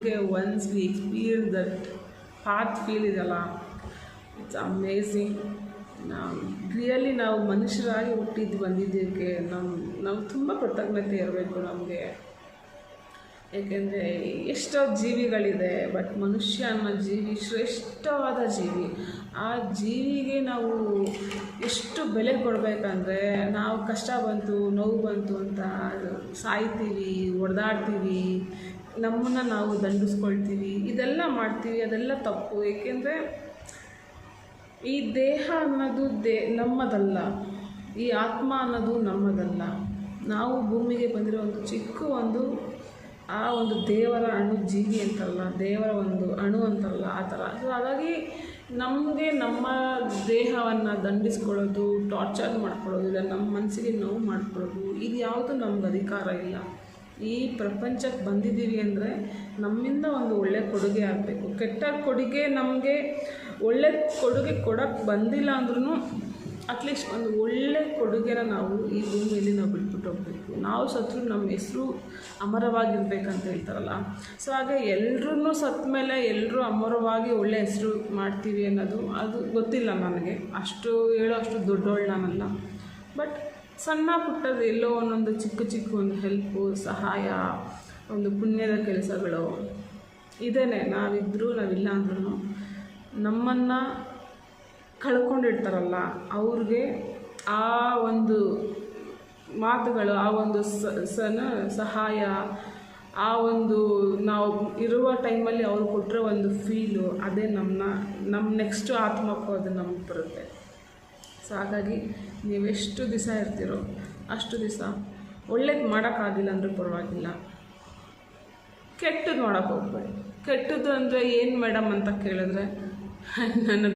Once we experience that path feel ಇದಲ್ಲ, it's amazing. Really ನಾವು ಮನುಷ್ಯರಾಗಿ ಹುಟ್ಟಿದ್ದು ಬಂದಿದ್ದಕ್ಕೆ ನಾವು ತುಂಬ ಕೃತಜ್ಞತೆ ಇರಬೇಕು ನಮಗೆ. ಏಕೆಂದರೆ ಎಷ್ಟೋ ಜೀವಿಗಳಿದೆ, ಬಟ್ ಮನುಷ್ಯ ಅನ್ನೋ ಜೀವಿ ಶ್ರೇಷ್ಠವಾದ ಜೀವಿ. ಆ ಜೀವಿಗೆ ನಾವು ಎಷ್ಟು ಬೆಲೆ ಕೊಡಬೇಕಂದ್ರೆ, ನಾವು ಕಷ್ಟ ಬಂತು ನೋವು ಬಂತು ಅಂತ ಸಾಯ್ತೀವಿ, ಹೊಡೆದಾಡ್ತೀವಿ, ನಮ್ಮನ್ನು ನಾವು ದಂಡಿಸ್ಕೊಳ್ತೀವಿ, ಇದೆಲ್ಲ ಮಾಡ್ತೀವಿ. ಅದೆಲ್ಲ ತಪ್ಪು. ಏಕೆಂದರೆ ಈ ದೇಹ ಅನ್ನೋದು ನಮ್ಮದಲ್ಲ, ಈ ಆತ್ಮ ಅನ್ನೋದು ನಮ್ಮದಲ್ಲ. ನಾವು ಭೂಮಿಗೆ ಬಂದಿರೋ ಒಂದು ಚಿಕ್ಕ ಆ ಒಂದು ದೇವರ ಅಣು ಜೀವಿ ಅಂತಲ್ಲ, ದೇವರ ಒಂದು ಅಣು ಅಂತಲ್ಲ, ಆ ಥರ. ಸೊ ಹಾಗಾಗಿ ನಮಗೆ ನಮ್ಮ ದೇಹವನ್ನು ದಂಡಿಸ್ಕೊಳ್ಳೋದು, ಟಾರ್ಚರ್ ಮಾಡ್ಕೊಳ್ಳೋದು, ಇಲ್ಲ ನಮ್ಮ ಮನಸ್ಸಿಗೆ ನೋವು ಮಾಡ್ಕೊಳ್ಳೋದು, ಇದು ಯಾವುದು ನಮ್ಗೆ ಅಧಿಕಾರ ಇಲ್ಲ. ಈ ಪ್ರಪಂಚಕ್ಕೆ ಬಂದಿದ್ದೀವಿ ಅಂದರೆ ನಮ್ಮಿಂದ ಒಂದು ಒಳ್ಳೆಯ ಕೊಡುಗೆ ಆಗಬೇಕು. ಕೆಟ್ಟ ಕೊಡುಗೆ ನಮಗೆ ಒಳ್ಳೆ ಕೊಡುಗೆ ಕೊಡೋಕ್ಕೆ ಬಂದಿಲ್ಲ ಅಂದ್ರೂ ಅಟ್ಲೀಸ್ಟ್ ಒಂದು ಒಳ್ಳೆ ಕೊಡುಗೆನ ನಾವು ಈ ಭೂಮಿಯಲ್ಲಿ ನಾವು ಬಿಟ್ಬಿಟ್ಟು ಹೋಗಬೇಕು. ನಾವು ಸತ್ರು ನಮ್ಮ ಹೆಸರು ಅಮರವಾಗಿರ್ಬೇಕಂತ ಹೇಳ್ತಾರಲ್ಲ. ಸೊ ಹಾಗೆ ಎಲ್ಲರೂ ಸತ್ತ ಮೇಲೆ ಎಲ್ಲರೂ ಅಮರವಾಗಿ ಒಳ್ಳೆ ಹೆಸರು ಮಾಡ್ತೀವಿ ಅನ್ನೋದು ಅದು ಗೊತ್ತಿಲ್ಲ ನನಗೆ. ಅಷ್ಟು ಹೇಳೋ ಅಷ್ಟು ದೊಡ್ಡವಳು ನಾನಲ್ಲ. ಬಟ್ ಸಣ್ಣ ಪುಟ್ಟದು ಎಲ್ಲೋ ಒಂದೊಂದು ಚಿಕ್ಕ ಒಂದು ಹೆಲ್ಪು, ಸಹಾಯ, ಒಂದು ಪುಣ್ಯದ ಕೆಲಸಗಳು ಇದೇನೆ. ನಾವಿದ್ದರೂ ನಾವಿಲ್ಲ ಅಂದ್ರೂ ನಮ್ಮನ್ನು ಕಳ್ಕೊಂಡಿರ್ತಾರಲ್ಲ ಅವ್ರಿಗೆ ಆ ಒಂದು ಮಾತುಗಳು, ಆ ಒಂದು ಸಹಾಯ, ಆ ಒಂದು ನಾವು ಇರುವ ಟೈಮಲ್ಲಿ ಅವ್ರು ಕೊಟ್ಟಿರೋ ಒಂದು ಫೀಲು, ಅದೇ ನಮ್ಮ ನೆಕ್ಸ್ಟು ಆತ್ಮಕ್ಕೂ ಅದು ನಮ್ಗೆ ಬರುತ್ತೆ. ಸೊ ಹಾಗಾಗಿ ನೀವೆಷ್ಟು ದಿವಸ ಇರ್ತೀರೋ ಅಷ್ಟು ದಿವಸ ಒಳ್ಳೇದು ಮಾಡೋಕ್ಕಾಗಿಲ್ಲ ಅಂದರೂ ಪರವಾಗಿಲ್ಲ, ಕೆಟ್ಟದ್ದು ಮಾಡೋಕ್ಕೆ ಹೋಗ್ಬೇಡಿ. ಕೆಟ್ಟದ್ದು ಅಂದರೆ ಏನು ಮೇಡಮ್ ಅಂತ ಕೇಳಿದ್ರೆ ನನ್ನ